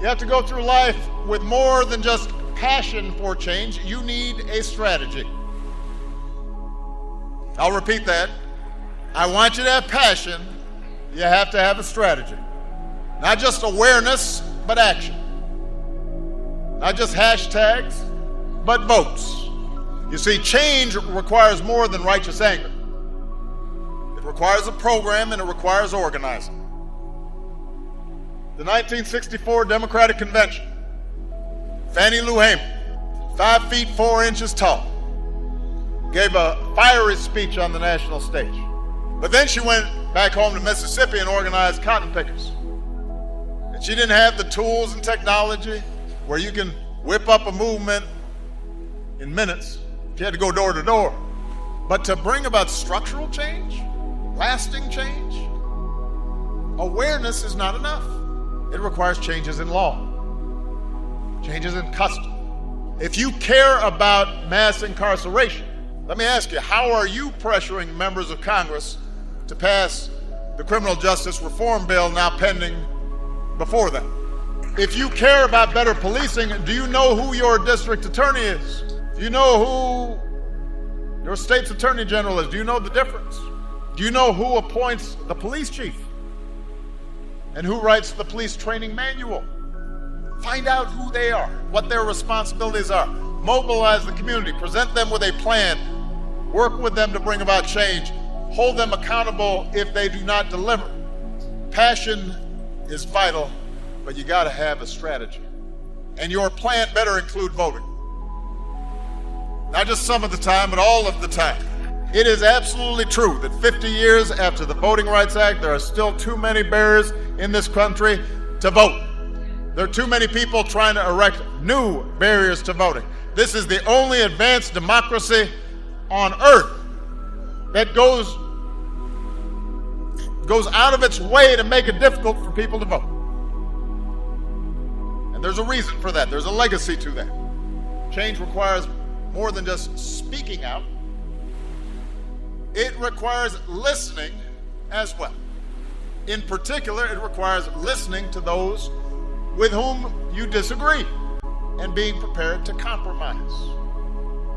You have to go through life with more than just passion for change. You need a strategy. I'll repeat that. I want you to have passion. You have to have a strategy. Not just awareness, but action. Not just hashtags, but votes. You see, change requires more than righteous anger. It requires a program and it requires organizing. The 1964 Democratic Convention, Fannie Lou Hamer, 5 feet 4 inches tall, gave a fiery speech on the national stage. But then she went back home to Mississippi and organized cotton pickers. And she didn't have the tools and technology where you can whip up a movement in minutes. She had to go door to door. But to bring about structural change, lasting change, awareness is not enough. It requires changes in law, changes in custom. If you care about mass incarceration, let me ask you, how are you pressuring members of Congress to pass the criminal justice reform bill now pending before them? If you care about better policing, do you know who your district attorney is? Do you know who your state's attorney general is? Do you know the difference? Do you know who appoints the police chief? And who writes the police training manual? Find out who they are, what their responsibilities are. Mobilize the community, present them with a plan, work with them to bring about change, hold them accountable if they do not deliver. Passion is vital, but you gotta have a strategy. And your plan better include voting. Not just some of the time, but all of the time. It is absolutely true that 50 years after the Voting Rights Act, there are still too many barriers in this country to vote. There are too many people trying to erect new barriers to voting. This is the only advanced democracy on earth that goes out of its way to make it difficult for people to vote. And there's a reason for that. There's a legacy to that. Change requires more than just speaking out. It requires listening as well. In particular, it requires listening to those with whom you disagree and being prepared to compromise.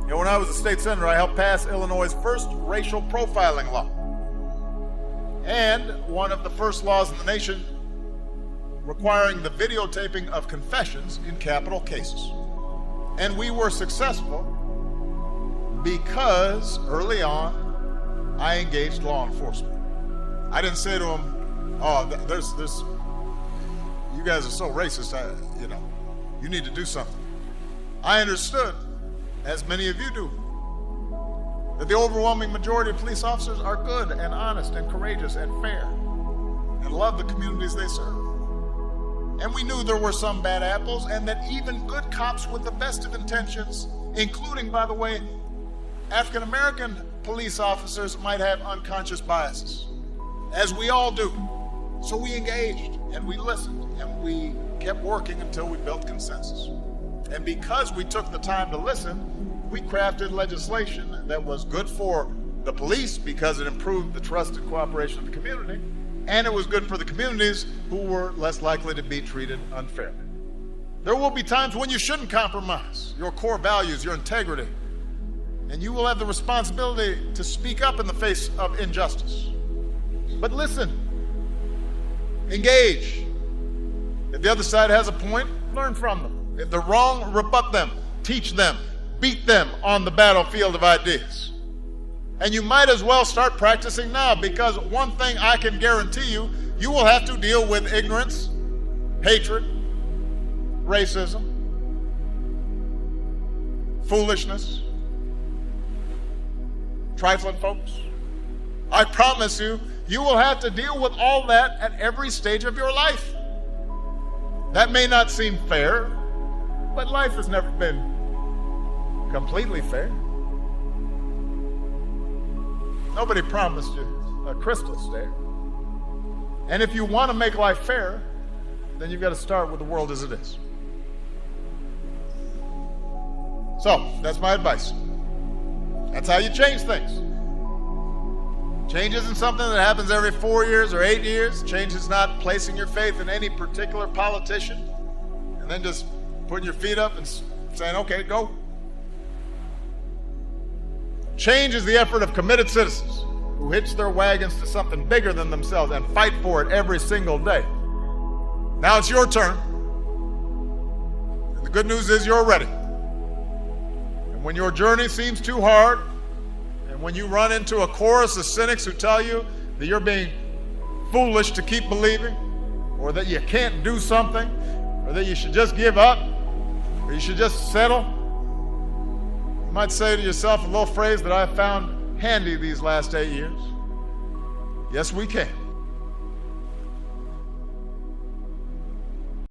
You know, when I was a state senator, I helped pass Illinois' first racial profiling law and one of the first laws in the nation requiring the videotaping of confessions in capital cases. And we were successful because early on, I engaged law enforcement. I didn't say to them, "Oh, you guys are so racist. You need to do something." I understood, as many of you do, that the overwhelming majority of police officers are good and honest and courageous and fair and love the communities they serve. And we knew there were some bad apples, and that even good cops with the best of intentions, including, by the way, African American police officers, might have unconscious biases, as we all do. So we engaged and we listened and we kept working until we built consensus. And because we took the time to listen, we crafted legislation that was good for the police because it improved the trust and cooperation of the community, and it was good for the communities who were less likely to be treated unfairly. There will be times when you shouldn't compromise your core values, your integrity, and you will have the responsibility to speak up in the face of injustice. But listen, engage. If the other side has a point, learn from them. If they're wrong, rebut them, teach them, beat them on the battlefield of ideas. And you might as well start practicing now, because one thing I can guarantee you, you will have to deal with ignorance, hatred, racism, foolishness, trifling folks. I promise you, you will have to deal with all that at every stage of your life. That may not seem fair, but life has never been completely fair. Nobody promised you a crystal stair. And if you want to make life fair, then you've got to start with the world as it is. So, that's my advice. That's how you change things. Change isn't something that happens every 4 years or 8 years. Change is not placing your faith in any particular politician and then just putting your feet up and saying, okay, go. Change is the effort of committed citizens who hitch their wagons to something bigger than themselves and fight for it every single day. Now it's your turn. And the good news is you're ready. And when your journey seems too hard, and when you run into a chorus of cynics who tell you that you're being foolish to keep believing, or that you can't do something, or that you should just give up, or you should just settle, you might say to yourself a little phrase that I've found handy these last 8 years. Yes, we can.